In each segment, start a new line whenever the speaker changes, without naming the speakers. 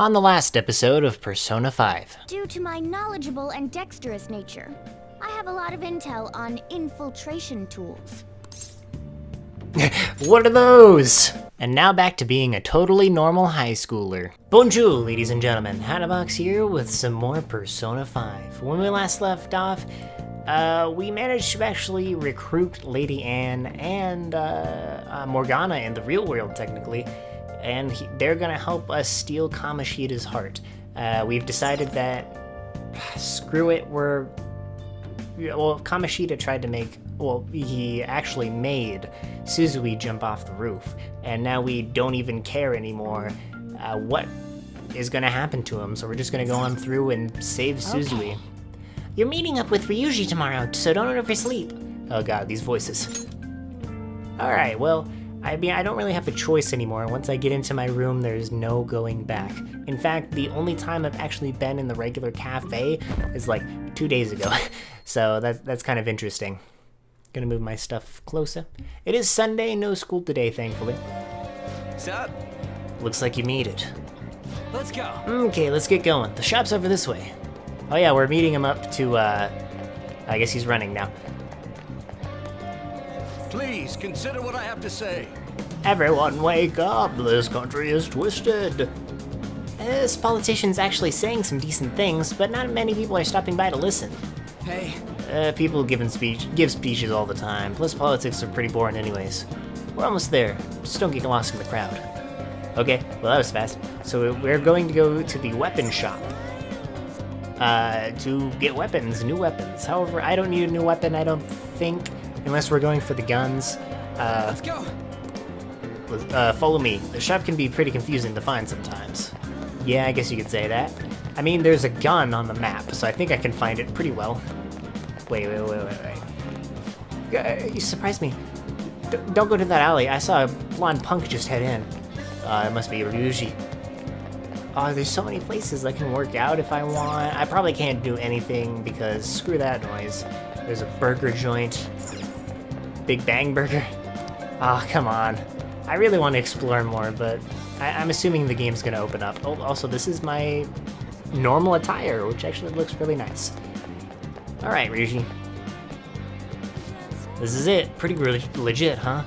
On the last episode of Persona 5.
Due to my knowledgeable and dexterous nature, I have a lot of intel on infiltration tools.
What are those? And now back to being a totally normal high schooler. Bonjour, ladies and gentlemen. Hanabox here with some more Persona 5. When we last left off, we managed to actually recruit Lady Anne and Morgana in the real world, technically. And they're gonna help us steal Kamoshida's heart. We've decided that, screw it, Kamoshida tried to he actually made Suzui jump off the roof. And now we don't even care anymore what is gonna happen to him, so we're just gonna go on through and save Suzui. You're meeting up with Ryuji tomorrow, so don't oversleep. Oh god, these voices. Alright, well, I mean, I don't really have a choice anymore. Once I get into my room, there's no going back. In fact, the only time I've actually been in the regular cafe is like 2 days ago. So that's kind of interesting. Gonna move my stuff closer. It is Sunday, no school today, thankfully.
What's up?
Looks like you made it.
Let's go.
Okay, let's get going. The shop's over this way. Oh yeah, we're meeting him up to, I guess he's running now.
Please consider what I have to say.
Everyone wake up, this country is twisted. This politician's actually saying some decent things, but not many people are stopping by to listen.
Hey.
People give speeches all the time, plus politics are pretty boring anyways. We're almost there, just don't get lost in the crowd. Okay, well that was fast. So we're going to go to the weapon shop. To get weapons, new weapons. However, I don't need a new weapon, I don't think, unless we're going for the guns.
Let's go.
Follow me. The shop can be pretty confusing to find sometimes. Yeah, I guess you could say that. I mean, there's a gun on the map, so I think I can find it pretty well. Wait. You surprised me. Don't go to that alley. I saw a blonde punk just head in. It must be Ryuji. Oh, there's so many places I can work out if I want. I probably can't do anything because screw that noise. There's a burger joint. Big Bang Burger. Ah, come on. I really want to explore more, but I'm assuming the game's gonna open up. Oh, also, this is my normal attire, which actually looks really nice. Alright, Ryuji. This is it. Pretty legit, huh?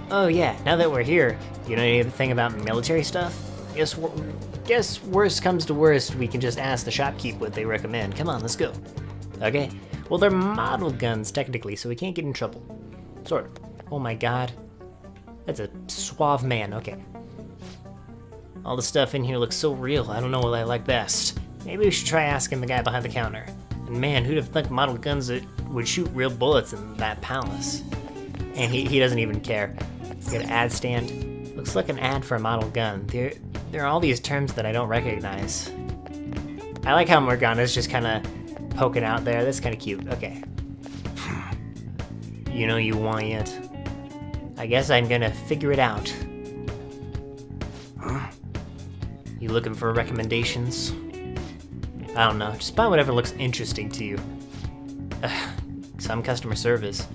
Oh yeah, now that we're here, you know anything about military stuff? Guess worst comes to worst, we can just ask the shopkeep what they recommend. Come on, let's go. Okay. Well, they're model guns, technically, so we can't get in trouble. Sort of. Oh my god. That's a suave man, okay. All the stuff in here looks so real, I don't know what I like best. Maybe we should try asking the guy behind the counter. And man, who'd have thought model guns that would shoot real bullets in that palace? And he doesn't even care. Got an ad stand. Looks like an ad for a model gun. There are all these terms that I don't recognize. I like how Morgana's just kind of poking out there. That's kind of cute. Okay. You know you want it. I guess I'm gonna figure it out.
Huh?
You looking for recommendations? I don't know, just buy whatever looks interesting to you. Some customer service.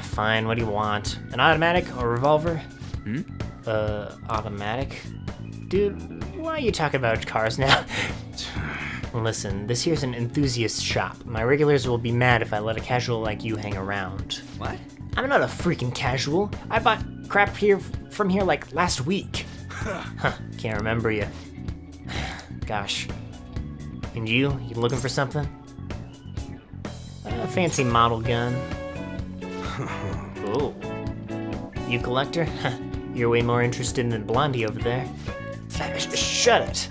Fine, what do you want? An automatic or revolver? Automatic? Dude, why are you talking about cars now? Listen, this here's an enthusiast shop. My regulars will be mad if I let a casual like you hang around.
What?
I'm not a freaking casual. I bought crap from here like last week. Huh, can't remember you. Gosh. And you looking for something? A fancy model gun. Oh. You collector? You're way more interested in Blondie over there. Shut it.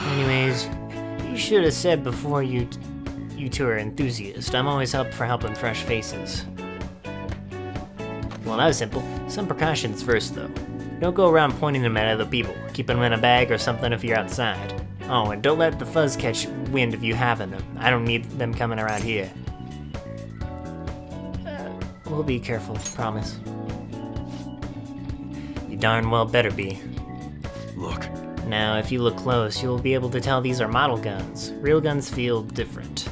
Anyways, you should have said before you two are enthusiasts. I'm always up for helping fresh faces. Well, that was simple. Some precautions first, though. Don't go around pointing them at other people. Keep them in a bag or something if you're outside. Oh, and don't let the fuzz catch wind of you having them. I don't need them coming around here. We'll be careful, promise. You darn well better be.
Look.
Now, if you look close, you'll be able to tell these are model guns. Real guns feel different.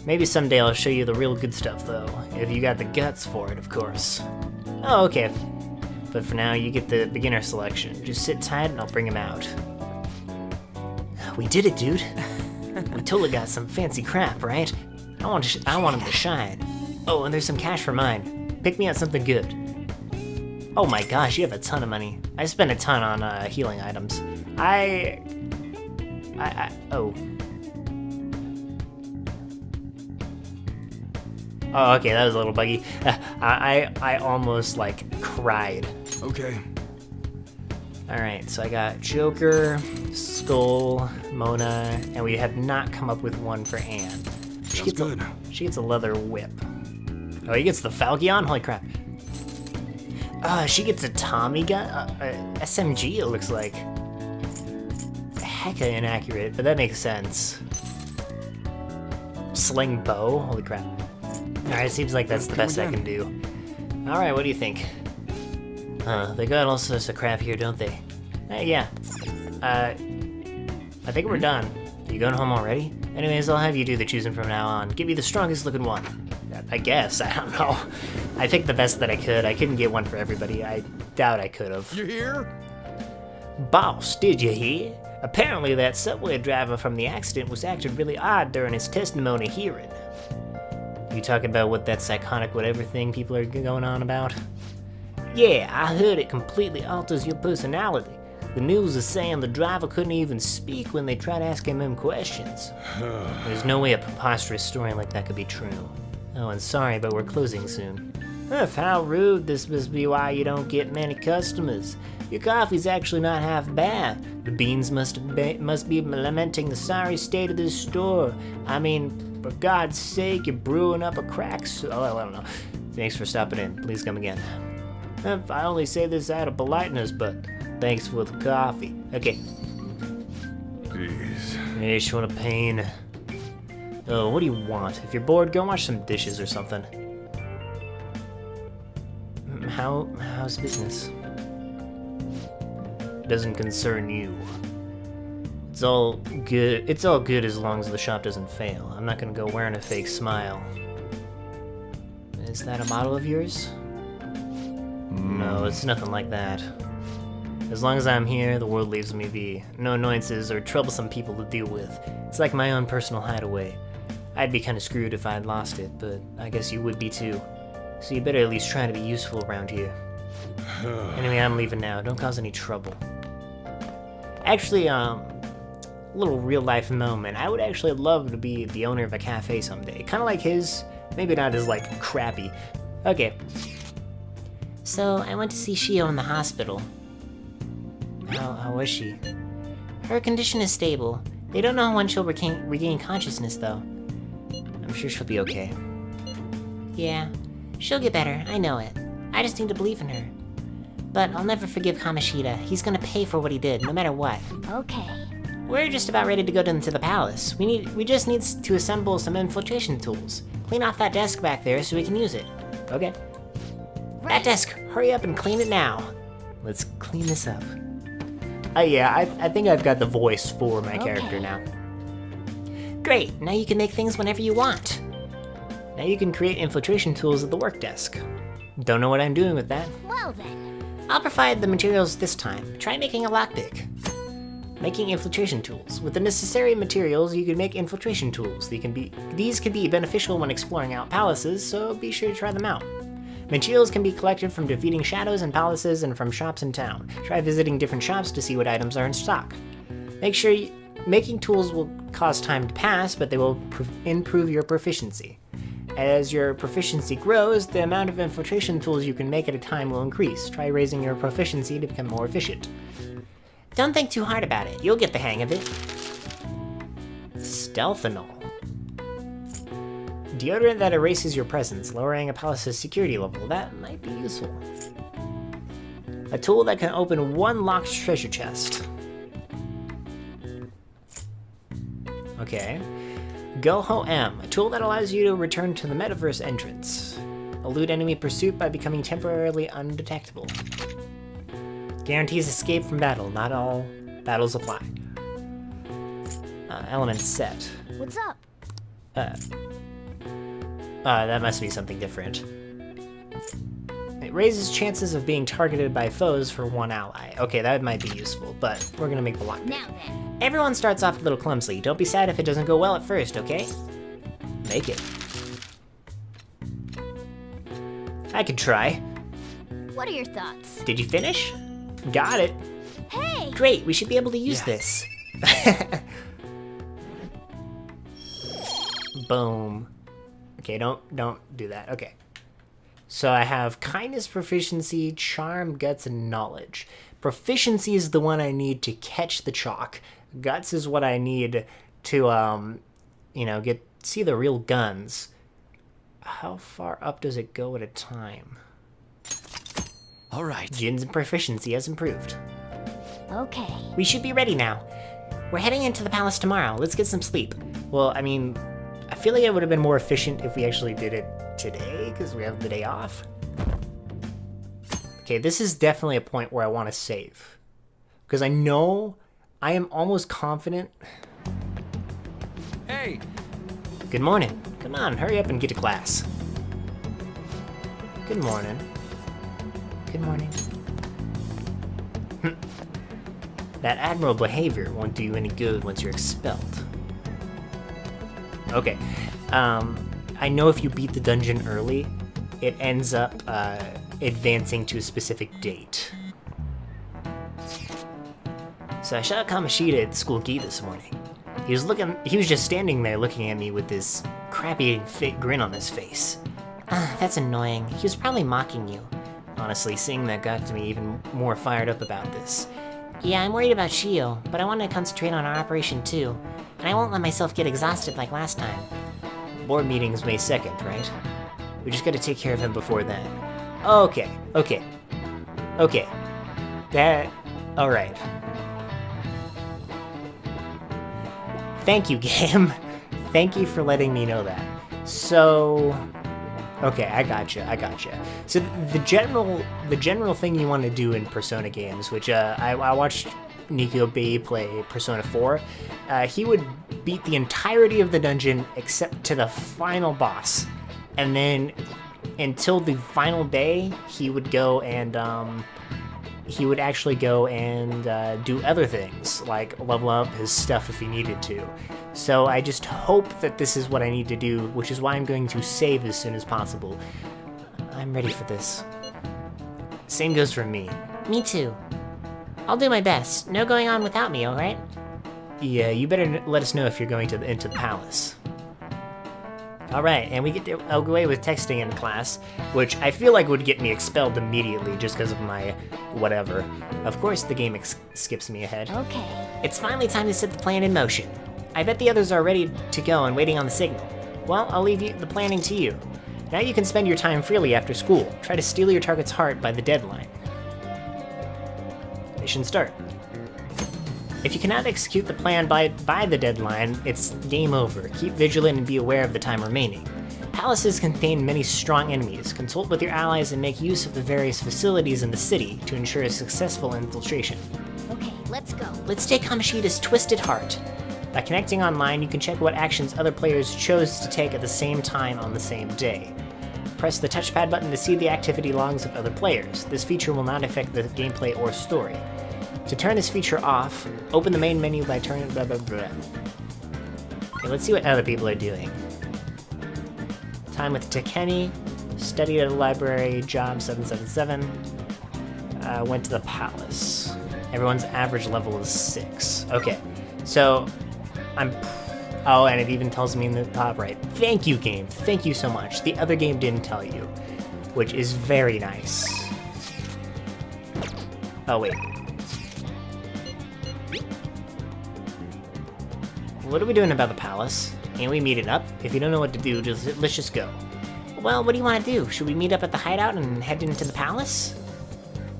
Maybe someday I'll show you the real good stuff, though. If you got the guts for it, of course. Oh, okay. But for now, you get the beginner selection. Just sit tight and I'll bring him out. We did it, dude. We totally got some fancy crap, right? I want him to shine. Oh, and there's some cash for mine. Pick me out something good. Oh my gosh, you have a ton of money. I spent a ton on healing items. Oh. Oh, okay, that was a little buggy. I almost, like, cried.
Okay.
Alright, so I got Joker, Skull, Mona, and we have not come up with one for Anne.
Sounds good.
She gets a leather whip. Oh, he gets the Falchion? Holy crap. She gets a Tommy gun? SMG, it looks like. Hecka inaccurate, but that makes sense. Sling bow? Holy crap. Alright, seems like that's the best I can do. Alright, what do you think? They got all sorts of crap here, don't they? Yeah. I think we're done. Are you going home already? Anyways, I'll have you do the choosing from now on. Give me the strongest looking one. I guess, I don't know. I picked the best that I could. I couldn't get one for everybody. I doubt I could have.
You hear?
Boss, did you hear? Apparently that subway driver from the accident was acting really odd during his testimony hearing. You talking about what that psychotic whatever thing people are going on about? Yeah, I heard it completely alters your personality. The news is saying the driver couldn't even speak when they tried asking him questions. There's no way a preposterous story like that could be true. Oh, and sorry, but we're closing soon. How rude. This must be why you don't get many customers. Your coffee's actually not half bad. The beans must be lamenting the sorry state of this store. I mean, for God's sake, you're brewing up a crack. Oh, I don't know. Thanks for stopping in. Please come again. I only say this out of politeness, but thanks for the coffee. Okay.
Jeez.
Hey, you want a pain? Oh, what do you want? If you're bored, go wash some dishes or something. How's business? Doesn't concern you. It's all good. It's all good as long as the shop doesn't fail. I'm not gonna go wearing a fake smile. Is that a model of yours? No, it's nothing like that. As long as I'm here, the world leaves me be. No annoyances or troublesome people to deal with. It's like my own personal hideaway. I'd be kind of screwed if I'd lost it, but I guess you would be too. So you better at least try to be useful around here. Anyway, I'm leaving now. Don't cause any trouble. Actually, little real-life moment. I would actually love to be the owner of a cafe someday. Kind of like his, maybe not as, like, crappy. Okay. So, I went to see Shio in the hospital. How was she? Her condition is stable. They don't know when she'll regain consciousness, though. I'm sure she'll be okay. Yeah, she'll get better, I know it. I just need to believe in her. But I'll never forgive Kamoshida. He's gonna pay for what he did, no matter what.
Okay.
We're just about ready to go into the palace. We just need to assemble some infiltration tools. Clean off that desk back there so we can use it. Okay. That desk, hurry up and clean it now. Let's clean this up. Yeah, I think I've got the voice for my character now. Great, now you can make things whenever you want. Now you can create infiltration tools at the work desk. Don't know what I'm doing with that.
Well then.
I'll provide the materials this time. Try making a lockpick. Making infiltration tools. With the necessary materials, you can make infiltration tools. These can be beneficial when exploring out palaces, so be sure to try them out. Materials can be collected from defeating shadows in palaces and from shops in town. Try visiting different shops to see what items are in stock. Making tools will cause time to pass, but they will improve your proficiency. As your proficiency grows, the amount of infiltration tools you can make at a time will increase. Try raising your proficiency to become more efficient. Don't think too hard about it. You'll get the hang of it. Stealthanol. Deodorant that erases your presence, lowering a palace's security level. That might be useful. A tool that can open one locked treasure chest. Okay. Goho M, a tool that allows you to return to the metaverse entrance. Elude enemy pursuit by becoming temporarily undetectable. Guarantees escape from battle. Not all battles apply. Element set.
What's up?
That must be something different. It raises chances of being targeted by foes for one ally. Okay, that might be useful, but we're gonna make the lock.
Now then.
Everyone starts off a little clumsily. Don't be sad if it doesn't go well at first, okay? Make it. I could try.
What are your thoughts?
Did you finish? Got it.
Hey!
Great, we should be able to use this. Boom. Okay, don't do that. Okay. So I have kindness, proficiency, charm, guts, and knowledge. Proficiency is the one I need to catch the chalk. Guts is what I need to, you know, see the real guns. How far up does it go at a time?
All right.
Jin's proficiency has improved.
Okay.
We should be ready now. We're heading into the palace tomorrow. Let's get some sleep. Well, I mean, I feel like it would have been more efficient if we actually did it today, because we have the day off. Okay, this is definitely a point where I want to save. Because I am almost confident.
Hey!
Good morning. Come on, hurry up and get to class. Good morning. Good morning. That admirable behavior won't do you any good once you're expelled. Okay. I know if you beat the dungeon early, it ends up advancing to a specific date. So I shot Kamoshida at the school gate this morning. He was just standing there looking at me with this crappy fake grin on his face. That's annoying. He was probably mocking you. Honestly, seeing that got me even more fired up about this. Yeah, I'm worried about Shio, but I want to concentrate on our operation too. And I won't let myself get exhausted like last time. Board meeting's May 2nd, right? We just gotta take care of him before then. Okay. Alright. Thank you, game. Thank you for letting me know that. So... Okay, I gotcha. So the general thing you want to do in Persona games, which I watched Nico Bay play Persona 4, he would beat the entirety of the dungeon except to the final boss, and then until the final day, he would go and do other things, like level up his stuff if he needed to. So I just hope that this is what I need to do, which is why I'm going to save as soon as possible. I'm ready for this. Same goes for me. Me too. I'll do my best. No going on without me, alright? Yeah, you better let us know if you're going into the palace. Alright, and we get to away with texting in class, which I feel like would get me expelled immediately just because of my whatever. Of course, the game skips me ahead.
Okay.
It's finally time to set the plan in motion. I bet the others are ready to go and waiting on the signal. Well, I'll leave the planning to you. Now you can spend your time freely after school. Try to steal your target's heart by the deadline. Mission start. If you cannot execute the plan by the deadline, it's game over. Keep vigilant and be aware of the time remaining. Palaces contain many strong enemies. Consult with your allies and make use of the various facilities in the city to ensure a successful infiltration.
Okay, let's go.
Let's take Kamoshida's twisted heart. By connecting online, you can check what actions other players chose to take at the same time on the same day. Press the touchpad button to see the activity logs of other players. This feature will not affect the gameplay or story. To turn this feature off, open the main menu by turning blah blah blah. Okay, let's see what other people are doing. Time with Takemi, studied at a library, job 777, went to the palace. Everyone's average level is 6. Okay, so oh, and it even tells me in the top right. Thank you, game. Thank you so much. The other game didn't tell you, which is very nice. Oh, wait. What are we doing about the palace? Ain't we meeting up? If you don't know what to do, let's just go. Well, what do you want to do? Should we meet up at the hideout and head into the palace?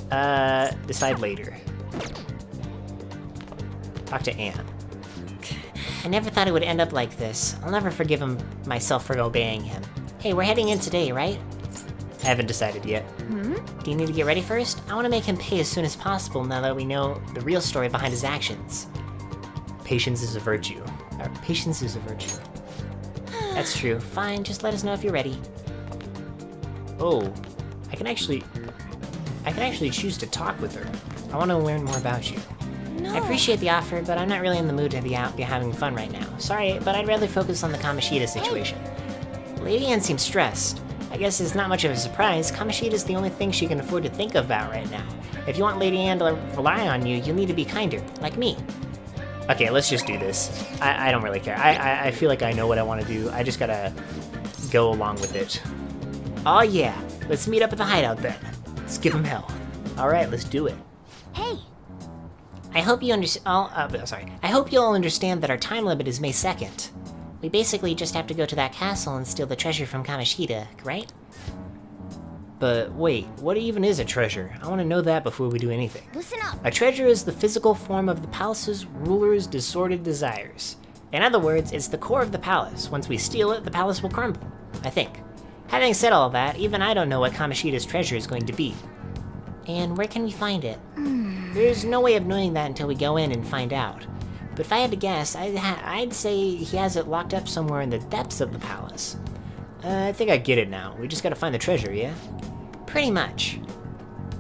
Decide later. Talk to Anne. I never thought it would end up like this. I'll never forgive myself for obeying him. Hey, we're heading in today, right? I haven't decided yet. Do you need to get ready first? I want to make him pay as soon as possible now that we know the real story behind his actions. Patience is a virtue. Patience is a virtue. That's true. Fine, just let us know if you're ready. Oh, I can actually choose to talk with her. I want to learn more about you.
No.
I appreciate the offer, but I'm not really in the mood to be out having fun right now. Sorry, but I'd rather focus on the Kamoshida situation. Lady Anne seems stressed. I guess it's not much of a surprise. Kamoshida is the only thing she can afford to think about right now. If you want Lady Anne to rely on you, you'll need to be kinder, like me. Okay, let's just do this. I don't really care. I feel like I know what I want to do. I just gotta go along with it. Oh yeah, let's meet up at the hideout then. Let's give him hell. All right, let's do it.
Hey,
I hope you I hope you'll understand that our time limit is May 2nd. We basically just have to go to that castle and steal the treasure from Kamoshida, right? But wait, what even is a treasure? I want to know that before we do anything.
listen up.
A treasure is the physical form of the palace's ruler's disordered desires. In other words, it's the core of the palace. Once we steal it, the palace will crumble, I think. Having said all that, even I don't know what Kamoshida's treasure is going to be. And where can we find it? There's no way of knowing that until we go in and find out. But if I had to guess, I'd say he has it locked up somewhere in the depths of the palace. I think I get it now. We just gotta find the treasure, yeah? Pretty much.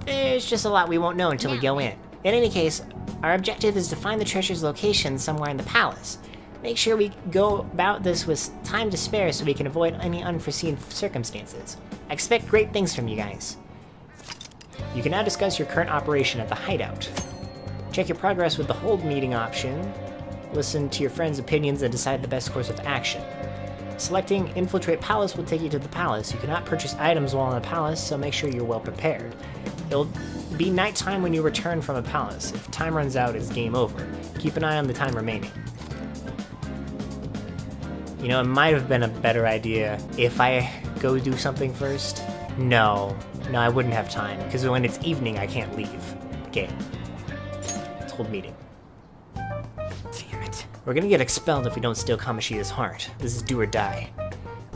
There's just a lot we won't know until we go in. In any case, our objective is to find the treasure's location somewhere in the palace. Make sure we go about this with time to spare so we can avoid any unforeseen circumstances. I expect great things from you guys. You can now discuss your current operation at the hideout. Check your progress with the hold meeting option. Listen to your friends' opinions and decide the best course of action. Selecting Infiltrate Palace will take you to the palace. You cannot purchase items while in the palace, so make sure you're well prepared. It'll be nighttime when you return from a palace. If time runs out, it's game over. Keep an eye on the time remaining. You know, it might have been a better idea if I go do something first. No, I wouldn't have time, because when it's evening, I can't leave. Okay. Let's hold meeting.
Damn it.
We're gonna get expelled if we don't steal Kamoshida's heart. This is do or die.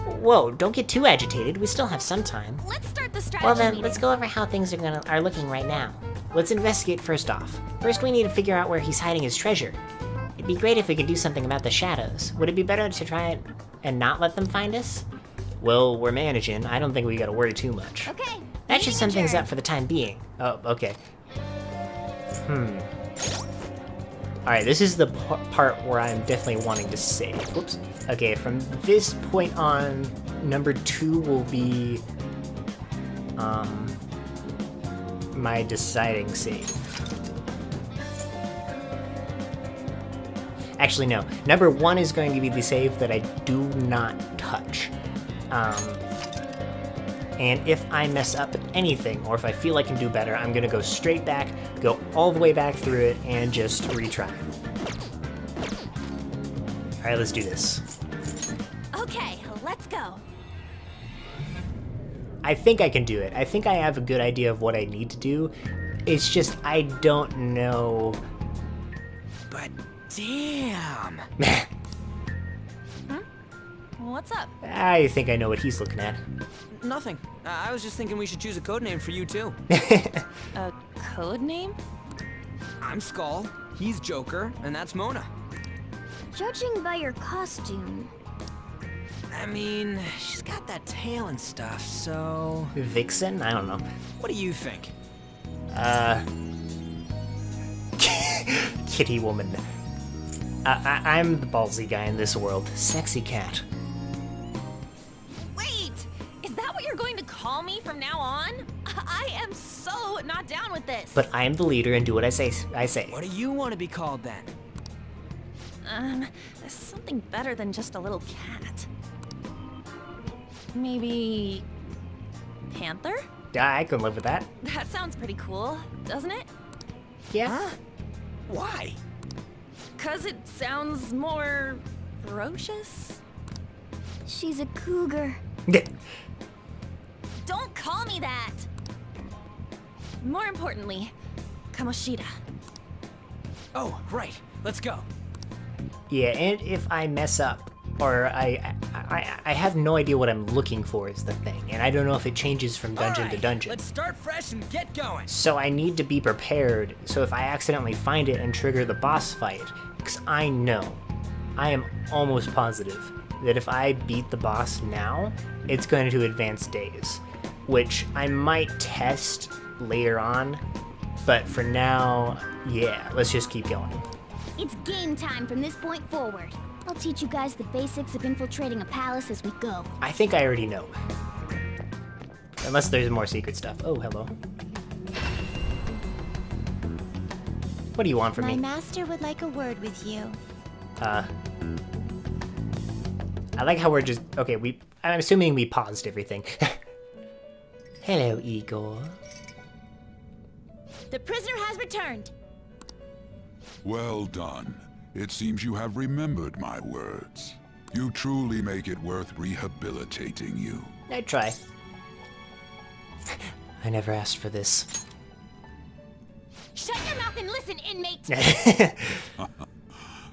Whoa, don't get too agitated. We still have some time.
Let's start the strategy
Well then,
meeting.
let's go over how things are looking right now. Let's investigate first off. First, we need to figure out where he's hiding his treasure. It'd be great if we could do something about the shadows. Would it be better to try it and not let them find us? Well, we're managing. I don't think we gotta worry too much.
Okay.
That should
meeting
sum things
adjourned.
up for the time being. Oh, okay. Alright, this is the part where I'm definitely wanting to save. Whoops. Okay, from this point on, number 2 will be my deciding save. Actually, no. Number 1 is going to be the save that I do not touch. And if I mess up anything, or if I feel I can do better, I'm gonna go straight back, go all the way back through it, and just retry. Alright, let's do this.
Okay, let's go.
I think I can do it. I think I have a good idea of what I need to do. It's just, I don't know.
But damn.
What's up?
I think I know what he's looking at.
Nothing. I was just thinking we should choose a code name for you too.
A code name?
I'm Skull, he's Joker, and that's Mona.
Judging by your costume,
I mean, she's got that tail and stuff, so...
Vixen? I don't know.
What do you think?
Kitty woman. I'm the ballsy guy in this world. Sexy cat.
Wait! Is that what you're going to call me from now on? I am so not down with this.
But I am the leader and do what I say.
What do you want to be called then?
There's something better than just a little cat. Maybe... Panther?
I can live with that.
That sounds pretty cool, doesn't it?
Yeah.
Huh? Why?
'Cause it sounds more... ferocious?
she's a cougar.
Don't call me that! More importantly, Kamoshida.
Oh, right. Let's go.
Yeah, and if I mess up, or I have no idea what I'm looking for is the thing, and I don't know if it changes from dungeon to
Alright,
dungeon.
Let's start fresh and get going.
So I need to be prepared, so if I accidentally find it and trigger the boss fight, because I am almost positive, that if I beat the boss now, it's going to advance days. which I might test later on. But for now, yeah, let's just keep going.
It's game time from this point forward. I'll teach you guys the basics of infiltrating a palace as we go.
I think I already know. Unless there's more secret stuff. Oh, hello. What do you want from
My
me?
master would like a word with you.
I like how we're just... Okay, I'm assuming we paused everything. Hello, Igor.
The prisoner has returned.
Well done. It seems you have remembered my words. You truly make it worth rehabilitating you.
I'd try. I never asked for this.
Shut your mouth and listen, inmate!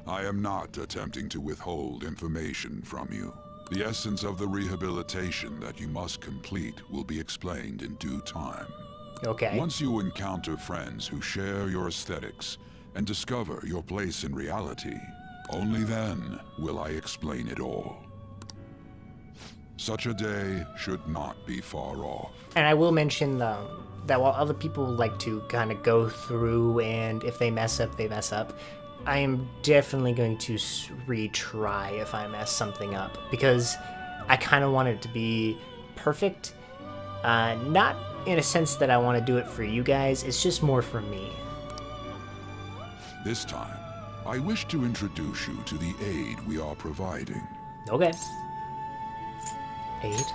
I am not attempting to withhold information from you. The essence of the rehabilitation that you must complete will be explained in due time.
Okay.
Once you encounter friends who share your aesthetics and discover your place in reality, only then will I explain it all. Such a day should not be far off.
And I will mention that while other people like to kind of go through and if they mess up, they mess up, I am definitely going to retry if I mess something up because I kind of want it to be perfect. Not in a sense that I want to do it for you guys, it's just more for me.
This time, I wish to introduce you to the aid we are providing.
Okay. Aid?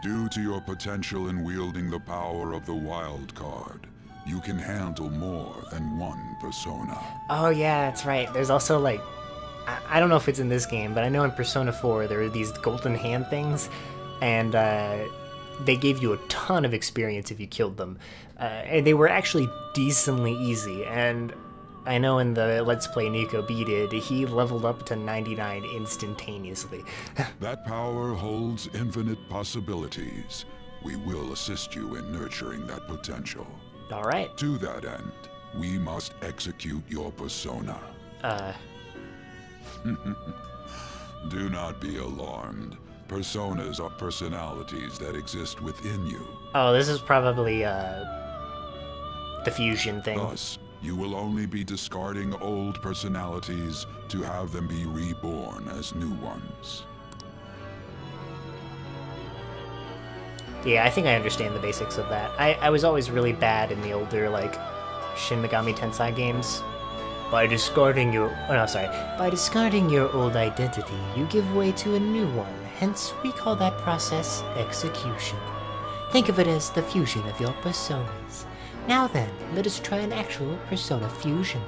Due to your potential in wielding the power of the wild card, you can handle more than one persona.
Oh yeah, that's right. There's also like, I don't know if it's in this game, but I know in Persona 4 there are these golden hand things, and they gave you a ton of experience if you killed them. And they were actually decently easy, and I know in the Let's Play Nico beat it, he leveled up to 99 instantaneously.
That power holds infinite possibilities. We will assist you in nurturing that potential.
Alright.
To that end, we must execute your persona. Do not be alarmed. Personas are personalities that exist within you.
Oh, this is probably the fusion thing.
Thus, you will only be discarding old personalities to have them be reborn as new ones.
Yeah, I think I understand the basics of that. I was always really bad in the older, like, Shin Megami Tensei games. By discarding your... Oh, no, sorry. By discarding your old identity, you give way to a new one. Hence, we call that process execution. Think of it as the fusion of your personas. Now then, let us try an actual persona fusion.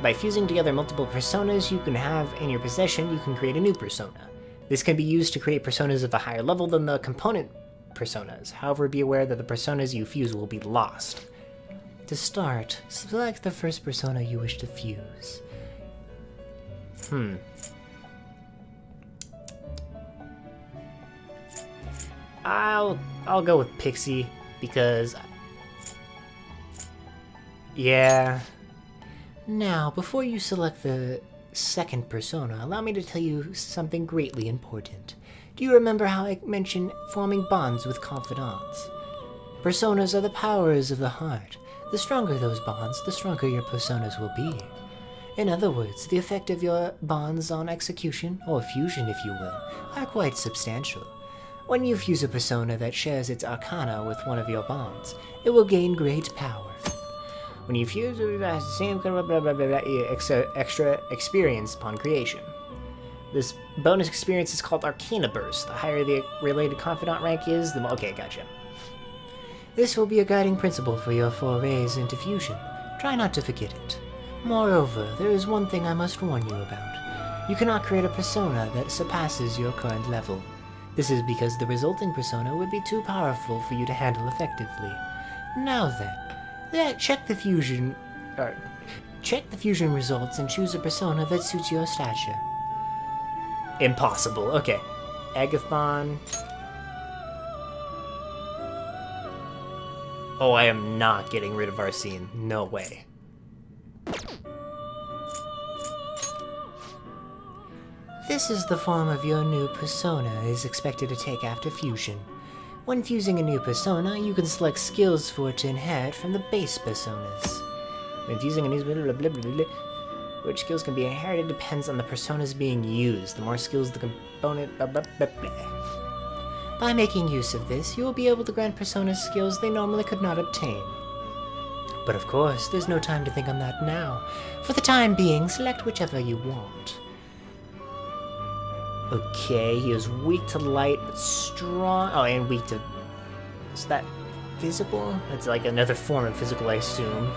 By fusing together multiple personas you can have in your possession, you can create a new persona. This can be used to create personas of a higher level than the component personas. However, be aware that the personas you fuse will be lost. To start, select the first persona you wish to fuse. I'll go with Pixie because yeah. Now, before you select the second persona, allow me to tell you something greatly important. Do you remember how I mentioned forming bonds with confidants? Personas are the powers of the heart. The stronger those bonds, the stronger your personas will be. In other words, the effect of your bonds on execution, or fusion if you will, are quite substantial. When you fuse a persona that shares its arcana with one of your bonds, it will gain great power. When you fuse it has the same extra experience upon creation. This bonus experience is called Arcana Burst. The higher the related confidant rank is, the more... Okay, gotcha. This will be a guiding principle for your forays into fusion. Try not to forget it. Moreover, there is one thing I must warn you about. You cannot create a persona that surpasses your current level. This is because the resulting persona would be too powerful for you to handle effectively. Now then, check the fusion results and choose a persona that suits your stature. Impossible. Okay. Agathon. Oh, I am not getting rid of Arsene. No way. This is the form of your new persona is expected to take after fusion. When fusing a new persona, you can select skills for it to inherit from the base personas. When fusing a new blah, blah, blah, blah, which skills can be inherited depends on the personas being used. The more skills the component blah, blah, blah, blah. By making use of this, you will be able to grant personas skills they normally could not obtain. But of course, there's no time to think on that now. For the time being, select whichever you want. Okay, he is weak to light, but strong. Oh, and weak to... Is that physical? That's like another form of physical, I assume.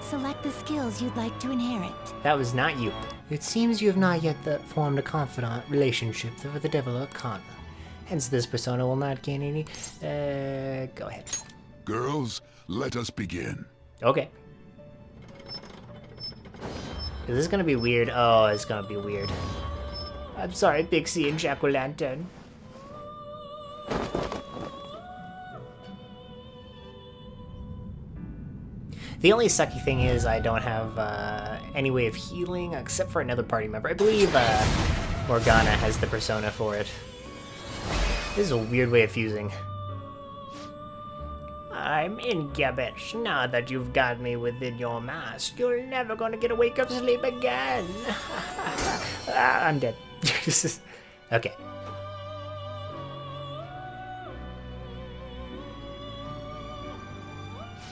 Select the skills you'd like to inherit.
That was not you. It seems you have not yet formed a confidant relationship with the Devil Arcana. Hence, this persona will not gain any... go ahead.
Girls, let us begin.
Okay. Is this gonna be weird? Oh, it's gonna be weird. I'm sorry, Pixie and Jack-o'-lantern. The only sucky thing is I don't have any way of healing except for another party member. I believe Morgana has the persona for it. This is a weird way of fusing. I'm in Gabesh. Now that you've got me within your mask, you're never gonna get a wake of sleep again. I'm dead. Okay.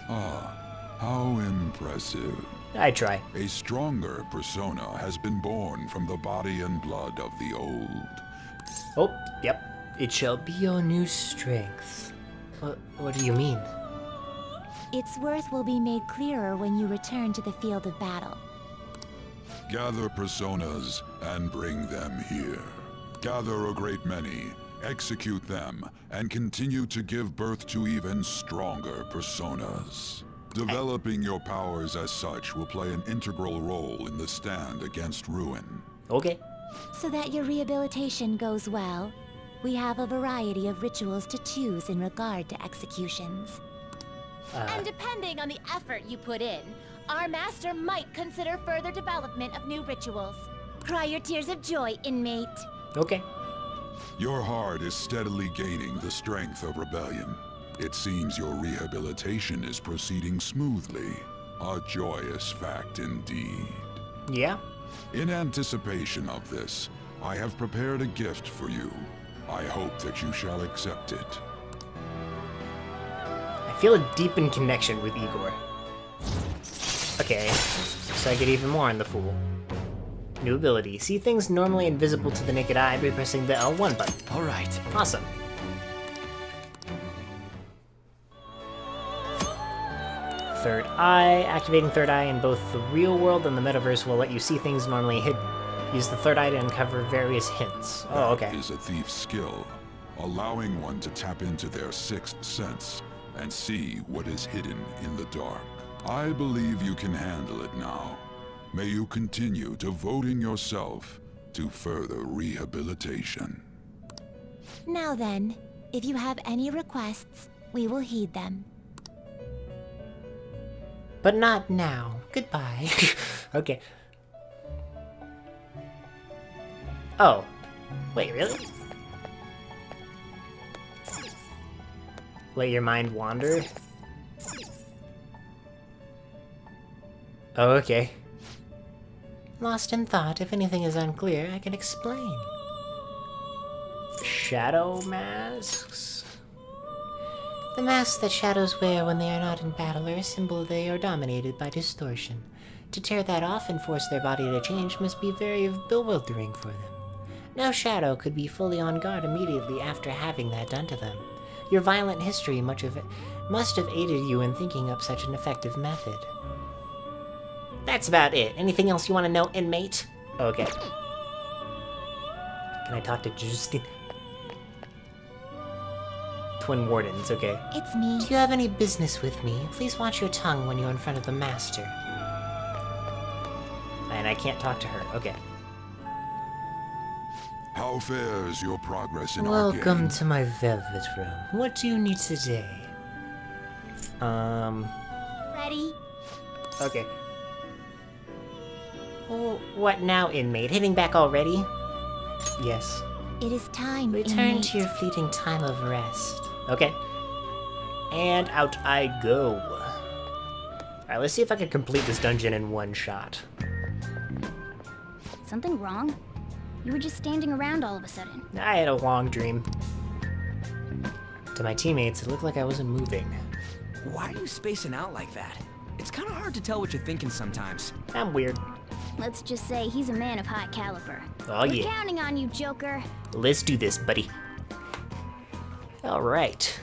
Ah, how impressive.
I try.
A stronger persona has been born from the body and blood of the old.
Oh, yep. It shall be your new strength. What do you mean?
Its worth will be made clearer when you return to the field of battle.
Gather personas and bring them here. Gather a great many, execute them, and continue to give birth to even stronger personas. Developing your powers as such will play an integral role in the stand against ruin.
Okay.
So that your rehabilitation goes well, we have a variety of rituals to choose in regard to executions.
And depending on the effort you put in, our master might consider further development of new rituals.
Cry your tears of joy, inmate.
Okay.
Your heart is steadily gaining the strength of rebellion. It seems your rehabilitation is proceeding smoothly. A joyous fact indeed.
Yeah.
In anticipation of this, I have prepared a gift for you. I hope that you shall accept it.
I feel a deepened connection with Igor. Okay, so I get even more on the Fool. New ability. See things normally invisible to the naked eye by pressing the L1 button.
Alright.
Awesome. Third eye. Activating third eye in both the real world and the metaverse will let you see things normally hidden. Use the third eye to uncover various hints. Oh, okay.
That is a thief's skill, allowing one to tap into their sixth sense and see what is hidden in the dark. I believe you can handle it now. May you continue devoting yourself to further rehabilitation.
Now then, if you have any requests, we will heed them.
But not now. Goodbye. Okay. Oh. Wait, really? Let your mind wander? Oh, okay. Lost in thought. If anything is unclear, I can explain. Shadow masks? The masks that shadows wear when they are not in battle are a symbol they are dominated by distortion. To tear that off and force their body to change must be very bewildering for them. No shadow could be fully on guard immediately after having that done to them. Your violent history must have aided you in thinking up such an effective method. That's about it. Anything else you want to know, inmate? Okay. Can I talk to Justine? Twin Wardens, okay.
It's me.
Do you have any business with me? Please watch your tongue when you're in front of the master. And I can't talk to her. Okay.
How fares your progress in
Welcome
Arcane?
to my velvet room. What do you need today?
Ready?
Okay. Oh, what now, inmate? Hitting back already? Yes.
It is time,
Return
inmate.
to your fleeting time of rest. Okay. And out I go. Alright, let's see if I can complete this dungeon in one shot.
Something wrong? You were just standing around all of a sudden.
I had a long dream. To my teammates, it looked like I wasn't moving.
Why are you spacing out like that? It's kind of hard to tell what you're thinking sometimes.
I'm weird.
Let's just say he's a man of high caliber.
Oh,
We're
yeah.
counting on you, Joker.
Let's do this, buddy. Alright.